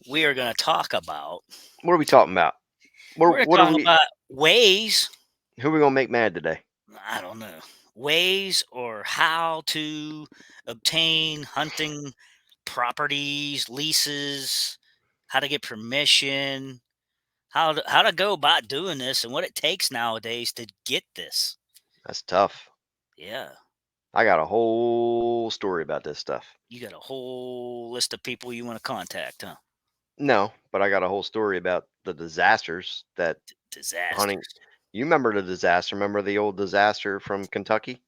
we are going to talk about. What are we talking about? We're going to What are talk we? about ways. Who are we gonna make mad today? I don't know, ways or how to obtain hunting properties, leases, how to get permission, how to go about doing this, and what it takes nowadays to get this. That's tough. Yeah, I got a whole story about this stuff. you got a whole list of people you want to contact, huh? No, but I got a whole story about the disasters that hunting. Disasters. You remember the disaster? Remember the old disaster from Kentucky?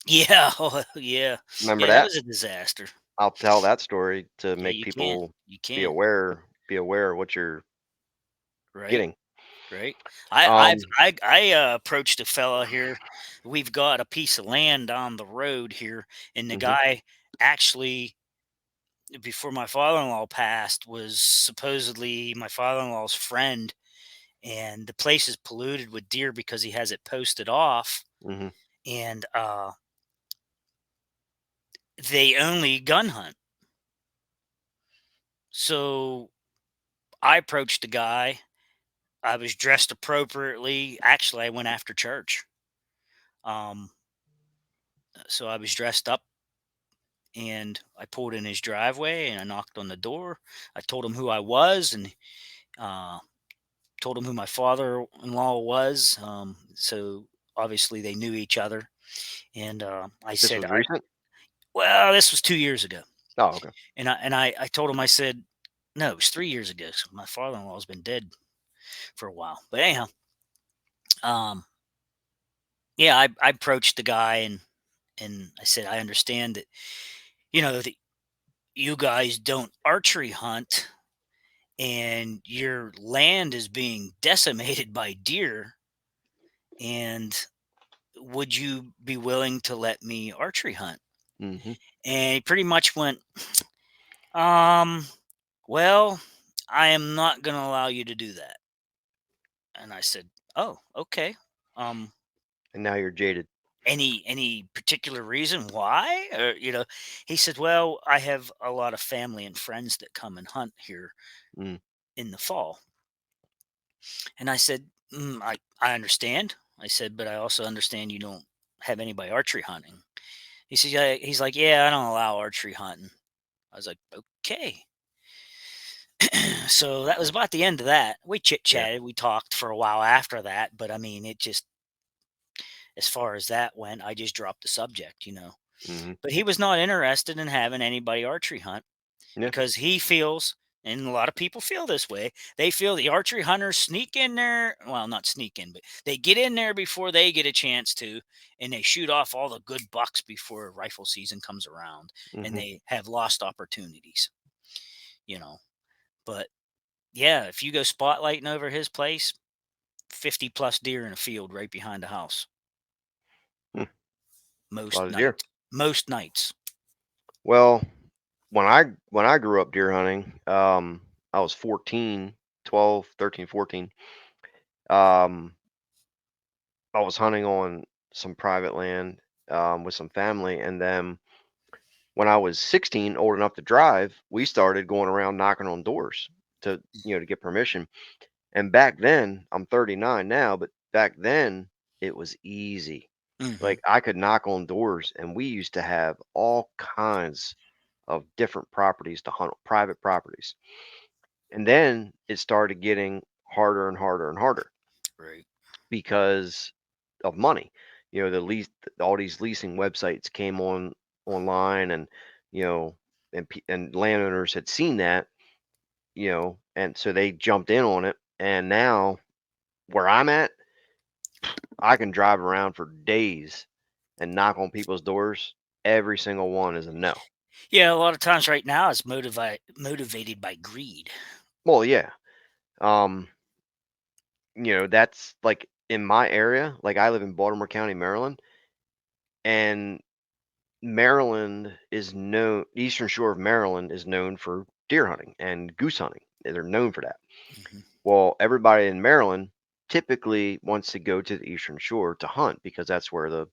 Yeah, oh, yeah, Remember yeah. That that? was a disaster. I'll tell that story to Yeah, make you can. people You be can. aware. Be aware of what you're Right. getting. Right. I I've Um. approached a fella here. We've got a piece of land on the road here, and the Hmm. guy actually, before my father-in-law passed, was supposedly my father-in-law's friend, and the place is polluted with deer because he has it posted off, Hmm. and they only gun hunt. So I approached the guy. I was dressed appropriately. Actually, I went after church. Um, so I was dressed up and I pulled in his driveway and I knocked on the door. I told him who I was and uh, told him who my father-in-law was. So obviously they knew each other. And I This said, was recent. well, this was 2 years ago. Oh, okay. And I told him, I said, no, it was 3 years ago. So my father-in-law has been dead for a while. But anyhow, um, yeah, I approached the guy and I said, I understand that, that you guys don't archery hunt and your land is being decimated by deer, and would you be willing to let me archery hunt? Hmm. And he pretty much went, um well, I am not going to allow you to do that. And I said, oh, okay. um And now you're jaded. any particular reason why? Or, he said, well, I have a lot of family and friends that come and hunt here Mm. in the fall. And I said, I understand. I said, but I also understand you don't have anybody archery hunting. He said, yeah. He's like, yeah, I don't allow archery hunting. I was like, okay. So that was about the end of that. We chit Yeah. chatted. We talked for a while after that. But I mean, it just, as far as that went, I just dropped the subject. Hmm. But he was not interested in having anybody archery hunt Yeah. because he feels, and a lot of people feel this way, they feel the archery hunters sneak in there. Well, not sneak in, but they get in there before they get a chance to, and they shoot off all the good bucks before rifle season comes around, and Hmm. they have lost opportunities, you know. But yeah, if you go spotlighting over his place, 50 plus deer in a field right behind the house Hmm. A most lot of deer. nights. Most nights. Well, when I grew up deer hunting, I was 14, 12, 13, 14. Um, I was hunting on some private land with some family, and then when I was 16, old enough to drive, we started going around knocking on doors to get permission. And back then, I'm 39 now, but back then it was easy. Hmm. Like I could knock on doors, and we used to have all kinds of different properties to hunt, private properties. And then it started getting harder and harder and harder Right. because of money. The lease, all these leasing websites came online, and you know, and landowners had seen that, and so they jumped in on it. And now where I'm at, I can drive around for days and knock on people's doors. Every single one is a no. Yeah, a lot of times right now it's motivated by greed. Well, yeah. Um, that's like in my area, like I live in Baltimore County, Maryland, and Maryland is known, Eastern Shore of Maryland is known for deer hunting and goose hunting. They're known for that. Hmm. Well, everybody in Maryland typically wants to go to the Eastern Shore to hunt because that's where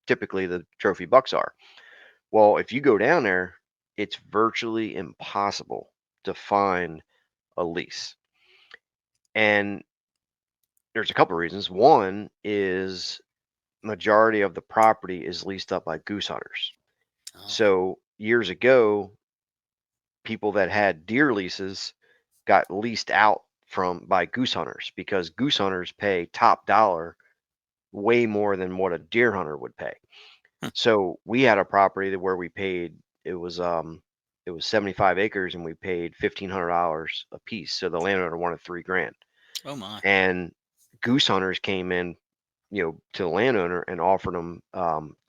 typically the trophy bucks are. Well, if you go down there, it's virtually impossible to find a lease. And there's a couple of reasons. One is majority of the property is leased up by goose hunters. Oh, So years ago, people that had deer leases got leased out from by goose hunters because goose hunters pay top dollar way more than what a deer hunter would pay. hmm. So we had a property that where we paid it was 75 acres and we paid $1,500 a piece. So the landowner wanted 3 grand. Oh my. And goose hunters came in, to the landowner and offered them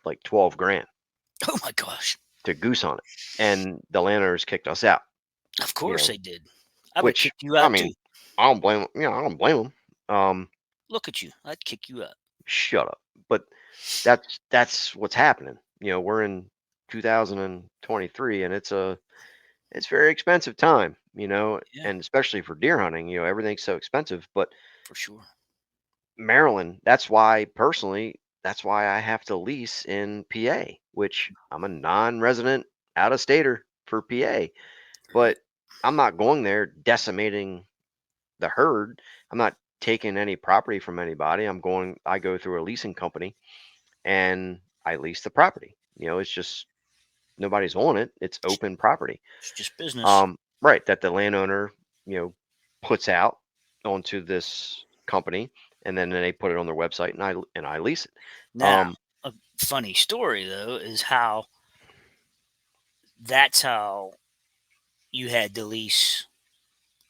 like 12 grand Oh my gosh. to goose hunt it. And the landowners kicked us out, Of you course know, they did. I would have which kicked you I out too. mean, I don't blame 'em, I don't blame them. Look at you. I'd kick you out. Shut up. But that's what's happening. We're in 2023 and it's very expensive time, Yeah, and especially for deer hunting, everything's so expensive. But for sure. Maryland, that's why I have to lease in PA, which I'm a non-resident out of stater for PA. Right. But I'm not going there decimating the herd. I'm not taking any property from anybody. I go through a leasing company and I lease the property. It's just nobody's on it. It's open property. It's just business. Right, that the landowner, you know, puts out onto this company, and then they put it on their website, and I lease it. Now, Um, a funny story though is how that's how you had the lease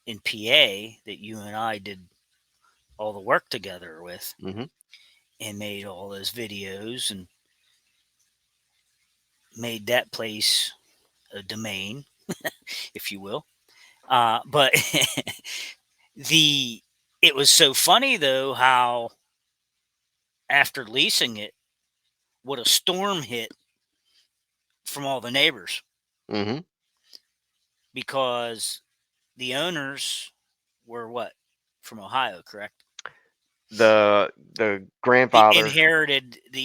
in PA that you and I did all the work together with mhm, and made all those videos and made that place a domain, if you will. But the it was so funny though how after leasing it, what a storm hit from all the neighbors mhm. because the owners were what? From Ohio, correct? The The grandfather,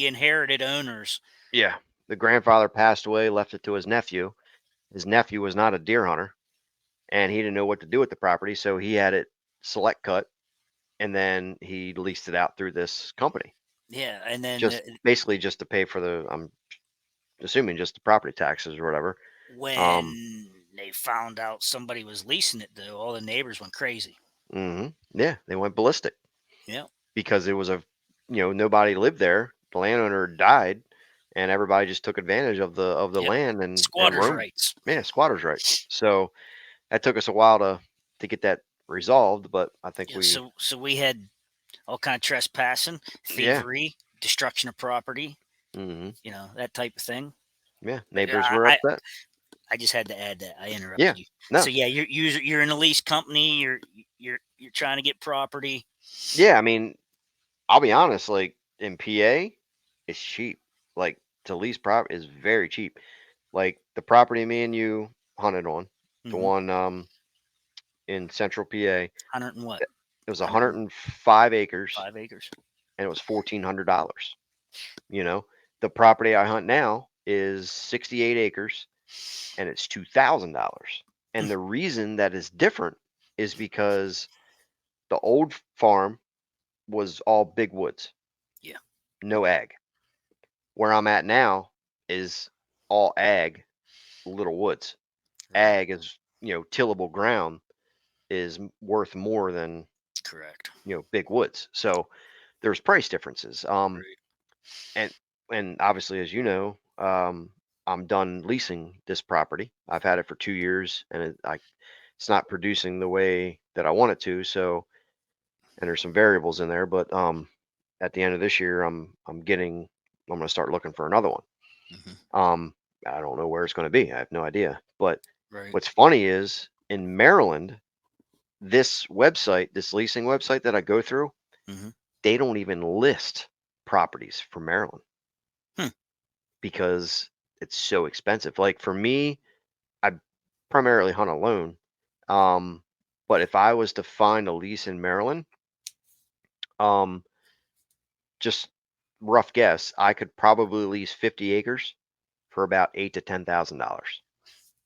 inherited owners. yeah, the grandfather passed away, left it to his nephew. His nephew was not a deer hunter, and he didn't know what to do with the property, so he had it select cut, and then he leased it out through this company, Yeah, and then just basically just to pay for I'm assuming just the property taxes or whatever. Um, when they found out somebody was leasing it, though, all the neighbors went crazy. yeah, they went ballistic Yeah, because it was nobody lived there. The landowner died, and everybody just took advantage of the yep. land and Squatters' roamed. rights. Yeah, squatters' rights. So that took us a while to get that resolved, but I think Yeah, so we had all kind of trespassing, yeah, thievery, destruction of property, hmm that type of thing. yeah, But neighbors were upset. I just had to add that. I Yeah, interrupted you. no, So yeah, you're in a lease company. You're trying to get property. yeah. I mean, I'll be honest. Like in PA, it's cheap. Like to lease property is very cheap. Like the property me and you hunted on, the Hmm. one in central PA, Hundred and what? it was 105 acres 105 acres. and it was $1,400. You know, the property I hunt now is 68 acres and it's $2,000. And the reason that is different is because the old farm was all big woods, Yeah. no ag. Where I'm at now is all ag, little woods. Right. Ag is, tillable ground is worth more than, Correct. big woods. So there's price differences. Right. And obviously, as you know, I'm done leasing this property. I've had it for 2 years, and it's not producing the way that I want it to. So, and there's some variables in there, but at the end of this year, I'm going to start looking for another one. Hmm. Um, I don't know where it's going to be. I have no idea. But Right. what's funny is in Maryland, this leasing website that I go through, Hmm. they don't even list properties for Maryland Hmm. because it's so expensive. Like for me, I primarily hunt alone. Um, but if I was to find a lease in Maryland, um, just rough guess, I could probably lease 50 acres for about $8 to $10,000.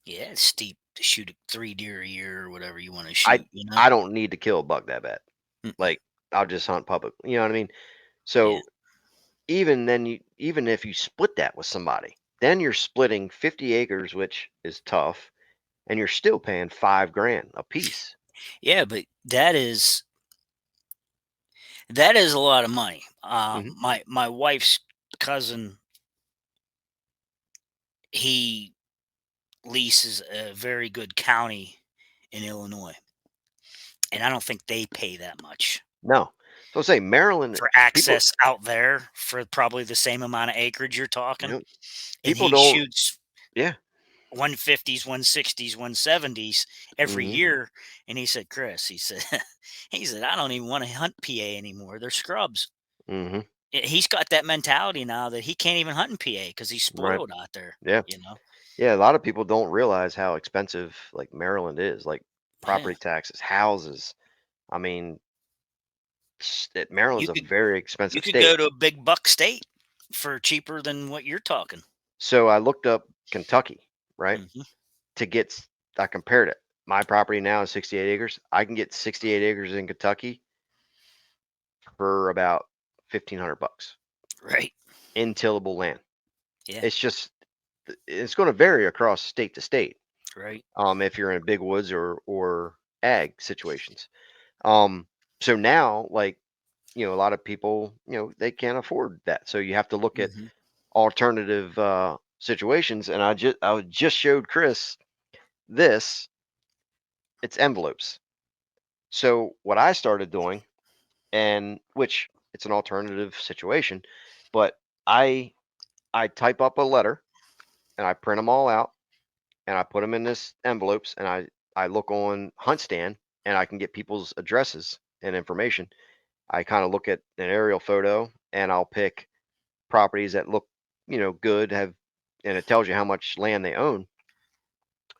Yeah, it's steep. to shoot 3 deer a year or whatever you want to I shoot. You know? I don't need to kill a buck that bad. Mm-mm. Like, I'll just hunt public, you know what I mean? Yeah, So, even if you split that with somebody, then you're splitting 50 acres, which is tough, and you're still paying 5 grand a piece. yeah, but that is a lot of money. Mhm. My wife's cousin, he leases a very good county in Illinois, and I don't think they pay that much No. So, say Maryland for people, access out there for probably the same amount of acreage you're you talking. know, And people he don't. shoots Yeah. 150s, 160s, 170s every Mhm. year. And he said, Chris, he said, he said, I don't even want to hunt PA anymore. They're scrubs. Mhm. He's got that mentality now that he can't even hunt in PA because he's Right. spoiled out there, Yeah. you know? Yeah, a lot of people don't realize how expensive, like, Maryland is, like, Yeah. property taxes, houses. I mean, Maryland's You a could very you expensive could go state. to a big buck state for cheaper than what you're talking. So I looked up Kentucky, right? Hmm. To get I compared it. My property now is 68 acres. I can get 68 acres in Kentucky for about 1,500 bucks Right. in tillable land. Yeah. It's just it's going to vary across state to state. Right. If you're in big woods or ag situations. Um, so now, like, a lot of people, they can't afford that. So you have to look at Hmm. alternative situations. And I just showed Chris this. It's envelopes. So what I started doing, and which it's an alternative situation, but I type up a letter and I print them all out and I put them in this envelopes and I look on HuntStand and I can get people's addresses and information. I kind of look at an aerial photo and I'll pick properties that look, good, and it tells you how much land they own.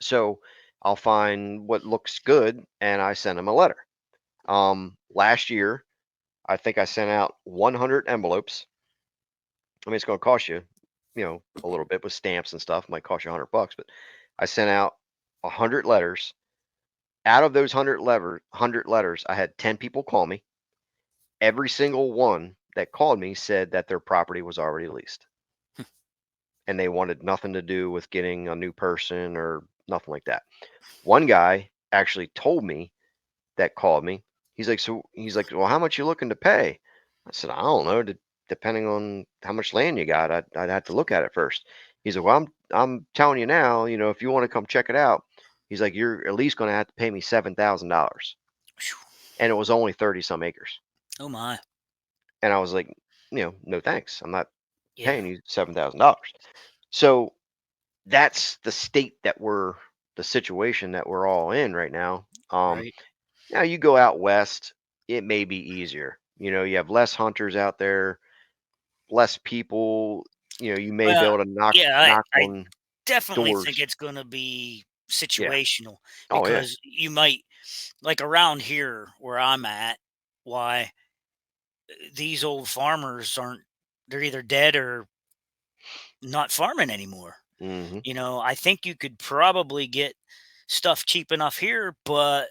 So I'll find what looks good and I send them a letter. Last year, I think I sent out 100 envelopes. I mean, it's going to cost you, a little bit with stamps and stuff. Might cost you 100 bucks, but I sent out 100 letters. Out of those 100 letters, I had 10 people call me. Every single one that called me said that their property was already leased and they wanted nothing to do with getting a new person or nothing like that. One guy actually told me that called me. He's like, well, how much you looking to pay? I said, I don't know. Depending on how much land you got, I'd have to look at it first. He's like, well, I'm telling you now, if you want to come check it out, he's like, you're at least going to have to pay me $7,000, and it was only 30 some acres. Oh my. And I was like, no thanks. I'm not Yeah. paying you $7,000. So that's the situation that we're all in right now. Right. Now you go out west, it may be easier. You have less hunters out there, less people. You may be Well, able to knock yeah, knock I on definitely think doors. it's going to be Yeah. situational Oh yeah. because you might, like around here where I'm at, why these old farmers aren't, they're either dead or not farming anymore. Hmm. I think you could probably get stuff cheap enough here, but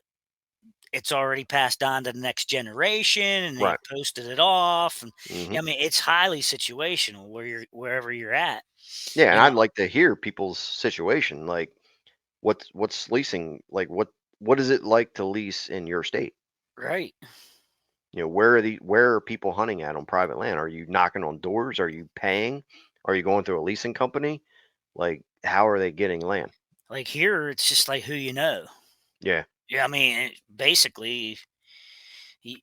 it's already passed on to the next generation and they Right. posted it off. And Hmm. I mean, it's highly situational wherever you're at, Yeah, and you know, I'd like to hear people's situation. Like, what's leasing like? What is it like to lease in your state? right. Where are people hunting at on private land? Are you knocking on doors? Are you paying? Are you going through a leasing company? Like, how are they getting land? Like here, it's just like who you know. Yeah. Yeah, I mean, basically, y-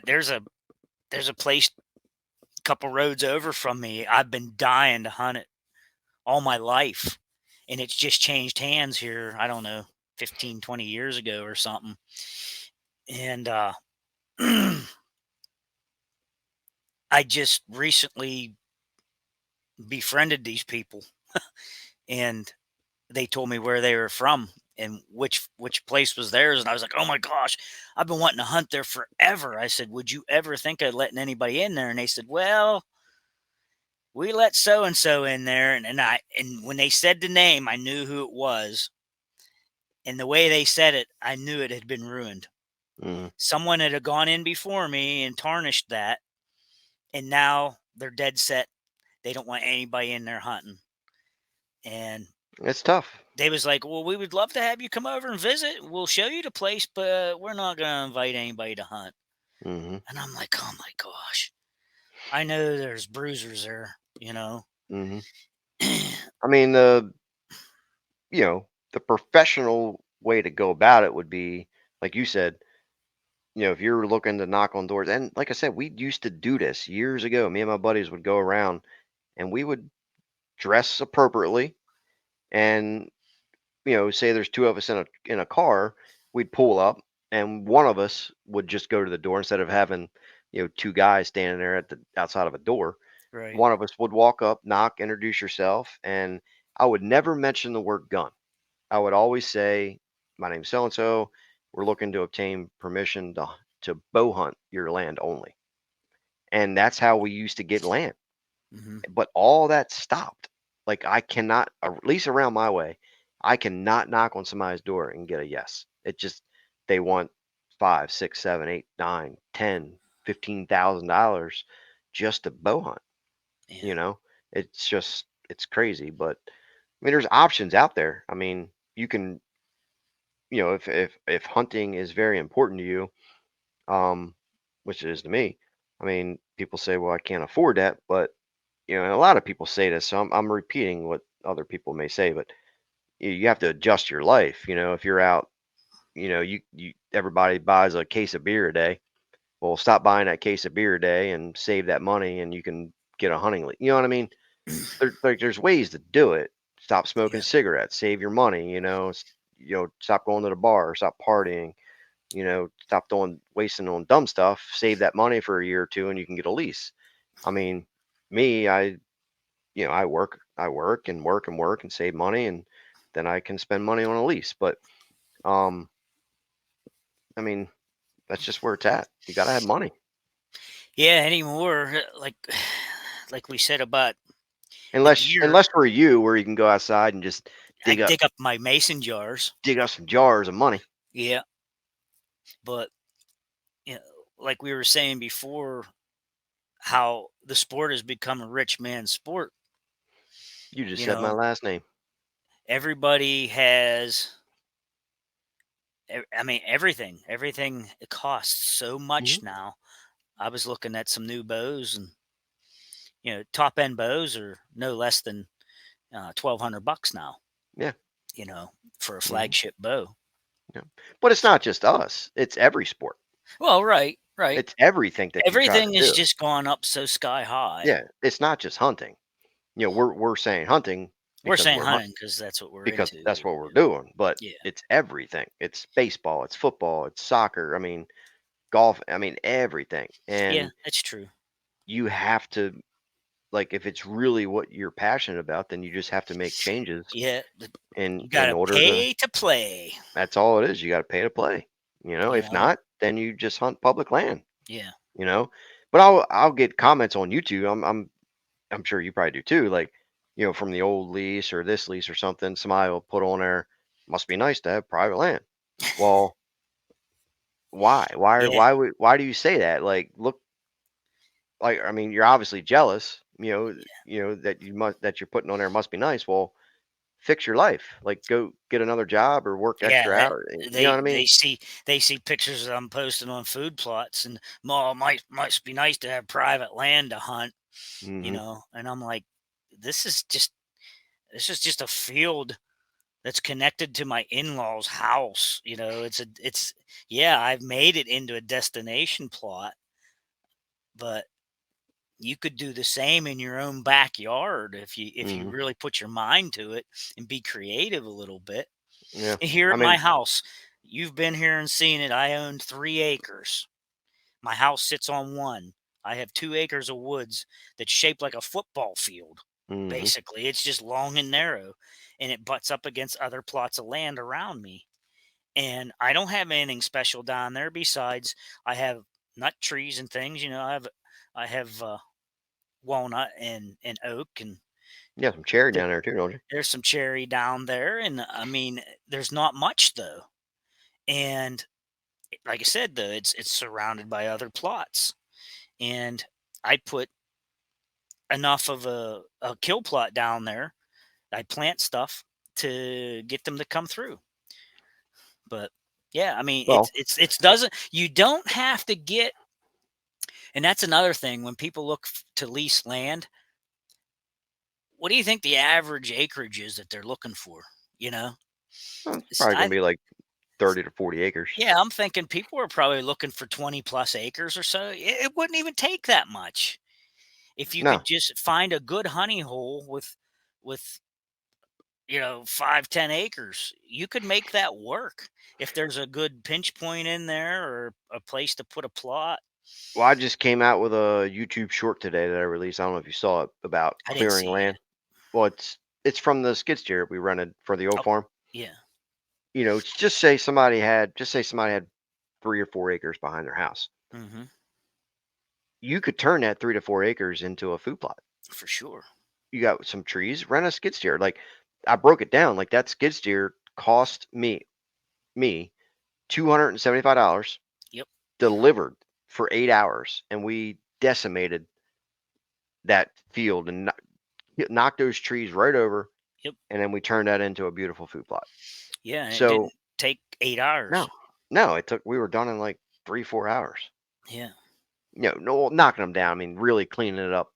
there's a place a couple roads over from me. I've been dying to hunt it all my life, and it's just changed hands here. I don't know, 15, 20 years ago or something. And I just recently befriended these people, and they told me where they were from and which place was theirs, and I was like, "Oh my gosh, I've been wanting to hunt there forever." I said, "Would you ever think of letting anybody in there?" And they said, "Well, we let so and so in there." And when they said the name, I knew who it was. And the way they said it, I knew it had been ruined. Mhm. Someone had gone in before me and tarnished that, and now they're dead set. They don't want anybody in there hunting. And It's tough. they was like, "Well, we would love to have you come over and visit. We'll show you the place, but we're not going to invite anybody to hunt." Mhm. And I'm like, "Oh my gosh. I know there's bruisers there, you know." Mhm. I mean, the professional way to go about it would be, like you said, if you're looking to knock on doors, and like I said, we used to do this years ago. Me and my buddies would go around and we would dress appropriately and, say there's two of us in a car, we'd pull up and one of us would just go to the door instead of having, two guys standing there at the outside of a door. Right. One of us would walk up, knock, introduce yourself, and I would never mention the word gun. I would always say, "My name's so and so. We're looking to obtain permission to bow hunt your land only." And that's how we used to get land. Mhm. But all that stopped. Like I cannot, at least around my way, I cannot knock on somebody's door and get a yes. It just they want 5, 6, 7, 8, 9, 10, $15,000 just to bow hunt. Yeah. You know, it's crazy. But I mean, there's options out there. I mean, you can, if hunting is very important to you, um, which it is to me. I mean, people say, well, I can't afford that, but and a lot of people say this, so I'm repeating what other people may say, but you have to adjust your life. If you're out, you everybody buys a case of beer a day. Well, stop buying that case of beer a day and save that money, and you can get a hunting lease. You know what I mean? There's ways to do it. Stop smoking Yeah. cigarettes, save your money. Stop going to the bar, stop partying. Stop doing wasting on dumb stuff. Save that money for a year or two, and you can get a lease. I mean, me, I work and work and work and save money, and then I can spend money on a lease. But um, I mean, that's just where it's at. You got to have money, Yeah, anymore, like we said about the unless deer, unless for you, where you can go outside and just I dig up dig up my mason jars. dig up some jars of money. Yeah, but you know, like we were saying before, how the sport has become a rich man's sport. You just You said my know, last name. everybody has. I mean, everything. Everything it costs so Hmm. much now. I was looking at some new bows, and top end bows are no less than $1,200 now. Yeah. For a Hmm. flagship bow. Yeah. But it's not just us. It's every sport. Well, right, right. It's everything that you try to Everything has do. just gone up so sky high. Yeah. It's not just hunting. We're saying hunting We're because saying we're hunting. hunting because that's what we're Because into. that's what we're doing, but Yeah, it's everything. It's baseball, it's football, it's soccer, I mean, golf, I mean, everything, yeah, and that's true. you have to like, if it's really what you're passionate about, then you just have to make changes Yeah, in you got in to order to pay to play. that's all it is, you gotta pay to play, You if know. not, then you just hunt public land, Yeah, you know? But I'll get comments on YouTube, I'm sure you probably do too, like, from the old lease or this lease or something, somebody will put on there, "Must be nice to have private land." Well, why? yeah, Why do you say that? Like, look, like, I mean, you're obviously jealous, that you're putting on there must be nice. Well, fix your life. Like, go get another job or work yeah. extra hours. You know They what I they mean? see they see pictures that I'm posting on food plots, and oh, must be nice to have private land to hunt. Hmm. And I'm like, this is just this is just a field that's connected to my in-laws house. It's yeah, I've made it into a destination plot, but you could do the same in your own backyard if you Hmm. really put your mind to it and be creative a little bit. Yeah. Here I at my mean, house, you've been here and seen it. I owned 3 acres. My house sits on one. I have 2 acres of woods that's shaped like a football field. hmm. Basically, it's just long and narrow, and it butts up against other plots of land around me. And I don't have anything special down there besides I have nut trees and things. I have walnut and oak, and Yeah, some cherry There, down there too, don't you? there's some cherry down there, and I mean, there's not much though. And like I said, though, it's surrounded by other plots, and I put enough of a kill plot down there. I plant stuff to get them to come through. But yeah, I mean, Well, it's doesn't you don't have to get, and that's another thing when people look to lease land. What do you think the average acreage is that they're looking for? You know, it's probably gonna I be like 30 to 40 acres. yeah, I'm thinking people are probably looking for 20 plus acres or so. It wouldn't even take that much if you No. could just find a good honey hole with 5-10 acres. You could make that work if there's a good pinch point in there or a place to put a plot. Well, I just came out with a YouTube short today that I released. I don't know if you saw it about I didn't clearing see it. land. Well, it's from the skid steer we rented for the old Oh, farm. yeah. It's just say somebody had 3 or 4 acres behind their house. Hmm. You could turn that 3 to 4 acres into a food plot. For sure. You got some trees, rent a skid steer. Like I broke it down. Like that skid steer cost me $275 Yep. delivered for 8 hours, and we decimated that field and knocked those trees right over, Yep. and then we turned that into a beautiful food plot. Yeah. And it So didn't take 8 hours. no, no, we were done in like 3 4 hours. Yeah. No, knocking them down. I mean, really cleaning it up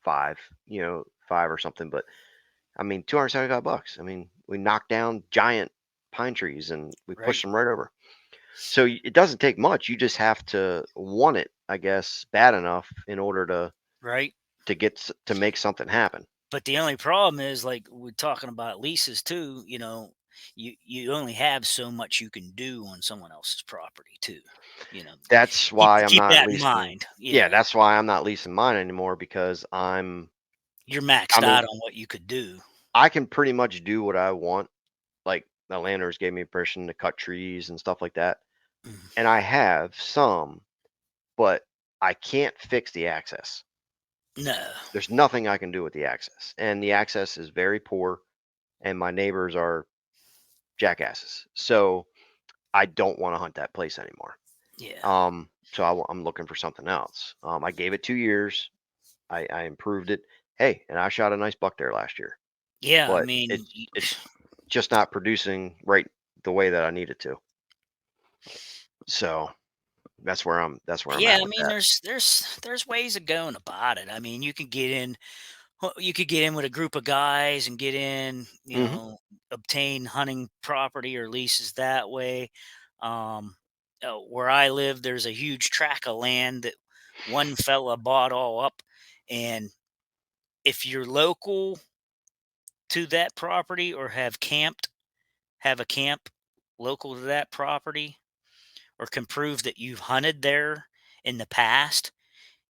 5, 5 or something. But I mean, $275. I mean, we knocked down giant pine trees and we pushed Right. them right over. So it doesn't take much. You just have to want it, I guess, bad enough in order Right. to make something happen. But the only problem is, like we're talking about leases too. You only have so much you can do on someone else's property too. You know, That's keep why I'm keep not that in leasing. mind. Yeah, Yeah, that's why I'm not leasing mine anymore because you're maxed I mean, out on what you could do. I can pretty much do what I want. Like the landowners gave me permission to cut trees and stuff like that. Mhm. And I have some, but I can't fix the access. No. There's nothing I can do with the access. And the access is very poor and my neighbors are jackasses. So I don't want to hunt that place anymore. Yeah. So I'm looking for something else. I gave it 2 years. I improved it. Hey, and I shot a nice buck there last year, Yeah. I but mean, it's just not producing right the way that I need it to. So that's where I'm yeah. at I with mean, that. there's ways of going about it. I mean, you could get in with a group of guys and get in, Hmm. obtain hunting property or leases that way. Where I live, there's a huge tract of land that one fella bought all up. And if you're local to that property or have a camp local to that property, or can prove that you've hunted there in the past,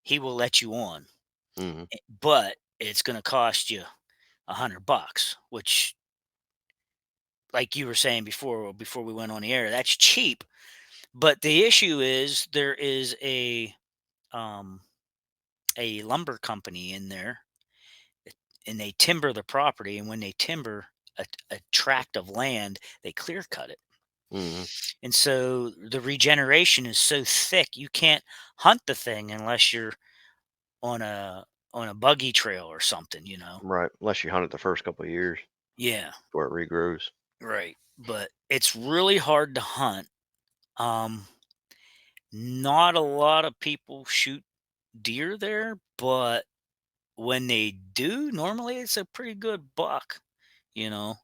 he will let you on. Hmm. But it's going to cost you $100, which, like you were saying before we went on the air, that's cheap. But the issue is there is um a lumber company in there, and they timber the property, and when they timber a tract of land, they clear cut it. Hmm. And so the regeneration is so thick you can't hunt the thing unless you're on a buggy trail or something. Right. Unless you hunt it the first couple of years Yeah, before it regrows. right. But it's really hard to hunt. Um Not a lot of people shoot deer there, but when they do, normally it's a pretty good buck, you know.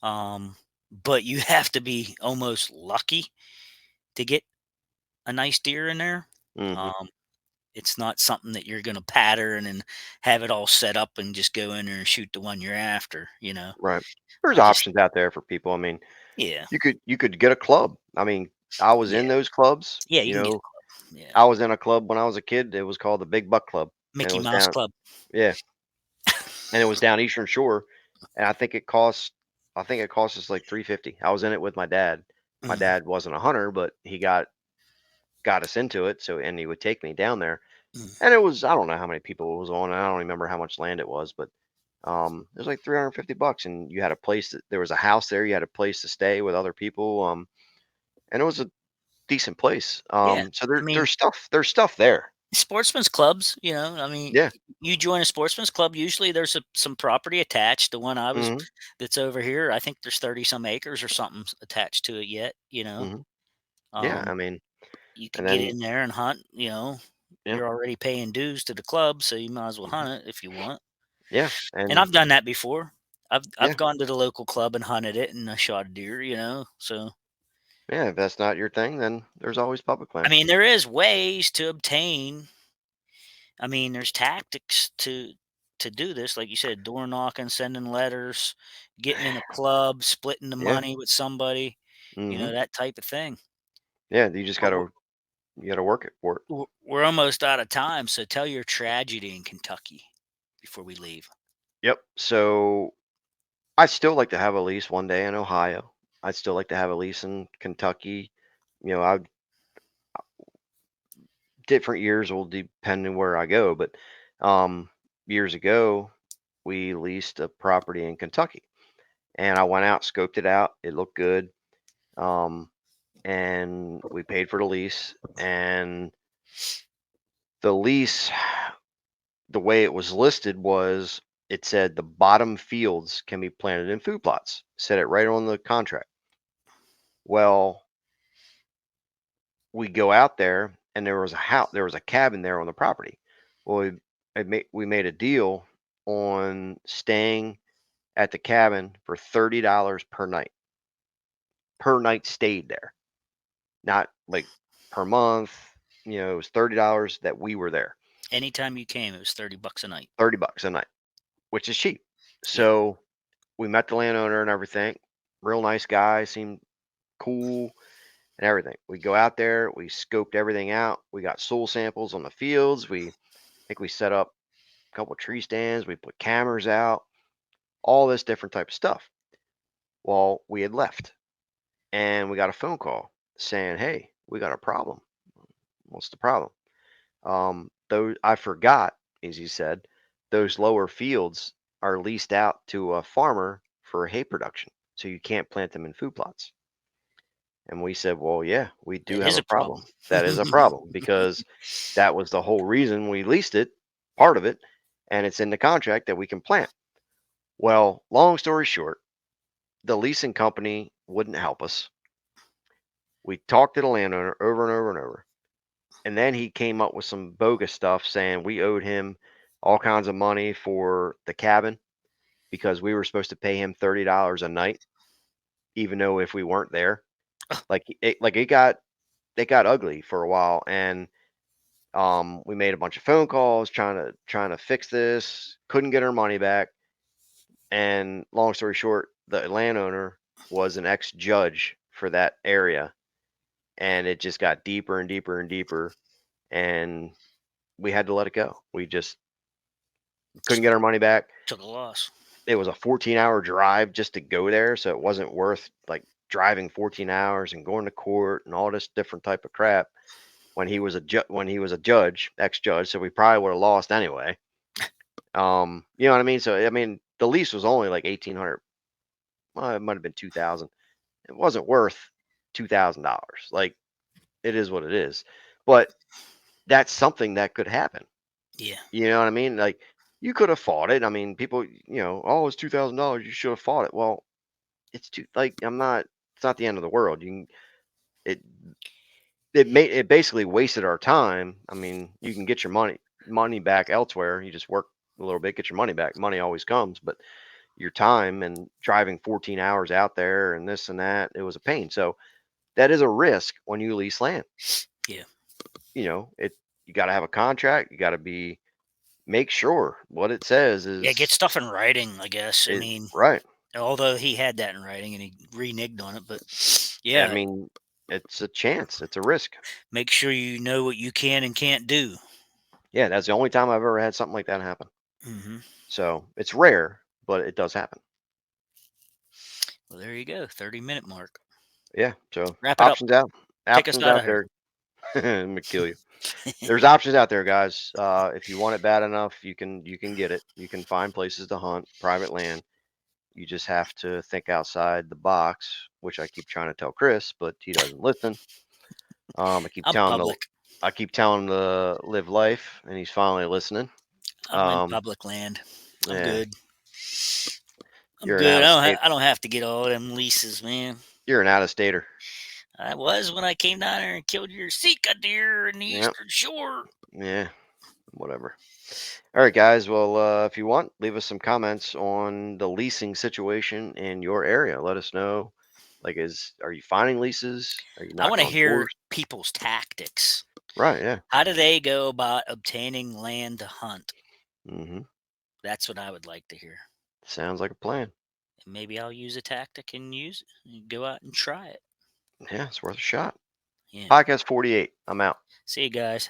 Um, but you have to be almost lucky to get a nice deer in there. Hmm. Um, it's not something that you're gonna pattern and have it all set up and just go in there and shoot the one you're after. Right. There's I just options out there for people. I mean, Yeah, you could get a club. I mean, I was yeah, in those clubs. yeah. You can get a club. Yeah, I was in a club when I was a kid. It was called the Big Buck Club, and it Mickey was Mouse down. Club. Yeah, and it was down Eastern Shore, and I think it cost us like 350. I was in it with my dad. My Mhm, dad wasn't a hunter, but he got us into it. So and he would take me down there, mhm. and it was I don't know how many people it was on. And I don't remember how much land it was, but It was like $350, and you had a place there was a house there. You had a place to stay with other people. And it was a decent place. Yeah. So I mean, there's stuff there. sportsmen's clubs, I mean, Yeah. you join a sportsman's club, usually there's some property attached. The one I was Hmm. that's over here, I think there's 30 some acres or something attached to it yet. Hmm. Yeah. Um, I mean, you and could get then in there and hunt. yeah, You're already paying dues to the club, so you might as well hmm, hunt it if you want. yeah, And and I've done that before. I've yeah, gone to the local club and hunted it, and I shot a deer. So yeah. If that's not your thing, then there's always public I land. mean, there is ways to obtain. I mean, there's tactics to do this, like you said, door knocking, sending letters, getting in a club, splitting the Yeah. money with somebody, Hmm. that type of thing. Yeah. You just But we're, gotta work it for it. we're almost out of time, so tell your tragedy in Kentucky before we leave. Yep. So I'd still like to have a lease one day in Ohio. I'd still like to have a lease in Kentucky. I different years will depend on where I go, but um, years ago we leased a property in Kentucky, and I went out, scoped it out. It looked good, and we paid for the lease. And the lease, the way it was listed was it said the bottom fields can be planted in food plots. Said it right on the contract. Well, we go out there and there was a cabin there on the property. Well, we made a deal on staying at the cabin for $30 per night stayed there, not like per month. It was $30 that we were there. Anytime you came, it was $30 a night. $30 a night, which is cheap. Yeah. So we met the landowner and everything. Real nice guy, seemed cool and everything. We go out there, we scoped everything out. We got soil samples on the fields. We think we set up a couple tree stands. We put cameras out, all this different type of stuff. Well, we had left and we got a phone call saying, "Hey, we got a problem." What's the problem? Those I forgot, as he said, those lower fields are leased out to a farmer for hay production, so you can't plant them in food plots. And we said, "Well, yeah, we do That have is a a problem. problem. That is a problem because that was the whole reason we leased it, part of it, and it's in the contract that we can plant." Well, long story short, the leasing company wouldn't help us. We talked to the landowner over and over and over. And then he came up with some bogus stuff saying we owed him all kinds of money for the cabin because we were supposed to pay him $30 a night, even though if we weren't there. It got ugly for a while, and we made a bunch of phone calls trying to fix this. Couldn't get our money back, and long story short, the landowner was an ex-judge for that area, and it just got deeper and deeper and deeper, and we had to let it go. We just couldn't Just get our money back. took a loss. It was a 14-hour drive just to go there, so it wasn't worth like driving 14 hours and going to court and all this different type of crap when he was a judge, ex-judge, so we probably would have lost anyway. You know what I mean? So I mean, the lease was only like 1,800. Well, it might have been 2,000. It wasn't worth $2,000. Like, it is what it is. But that's something that could happen. Yeah. You know what I mean? Like, you could have fought it. I mean, people, "Oh, it's $2,000. You should have fought it." Well, it's too like I'm not. It's not the end of the world. It it basically wasted our time. I mean, you can get your money back elsewhere. You just work a little bit, get your money back. Money always comes, but your time and driving 14 hours out there and this and that, it was a pain. So that is a risk when you lease land. Yeah. It you got to have a contract. You got to be make sure what it says Yeah, get is stuff in writing, I guess. I it mean, right. although he had that in writing and he reneged on it, but I yeah, mean, it's a chance. It's a risk. make sure you know what you can and can't do. Yeah, that's the only time I've ever had something like that happen. Hmm. So it's rare, but it does happen. Well, there you go. 30-minute mark. Yeah. So Wrap it up. options out, Take us options out out of here. there. I'm gonna kill you. There's options out there, guys. If you want it bad enough, you can get it. You can find places to hunt, private land. You just have to think outside the box, which I keep trying to tell Chris, but he doesn't listen. I keep I'm telling him to, public. I keep telling him to live life, and he's finally listening. I'm in Um, public land. I'm yeah, good. I'm you're an good. out of state. I don't have to get all them leases, man. You're an out of stater. I was when I came down there and killed your Sika deer in the Yep. eastern shore. Yeah. Whatever. All right, guys. Well, if you want, leave us some comments on the leasing situation in your area. Let us know. Like, are you finding leases? Are you I want knocking to on hear doors? people's tactics. Right. Yeah. How do they go about obtaining land to hunt? Hmm. That's what I would like to hear. Sounds like a plan. And maybe I'll use a tactic and use it and go out and try it. Yeah, it's worth a shot. Yeah. Podcast 48. I'm out. See you guys.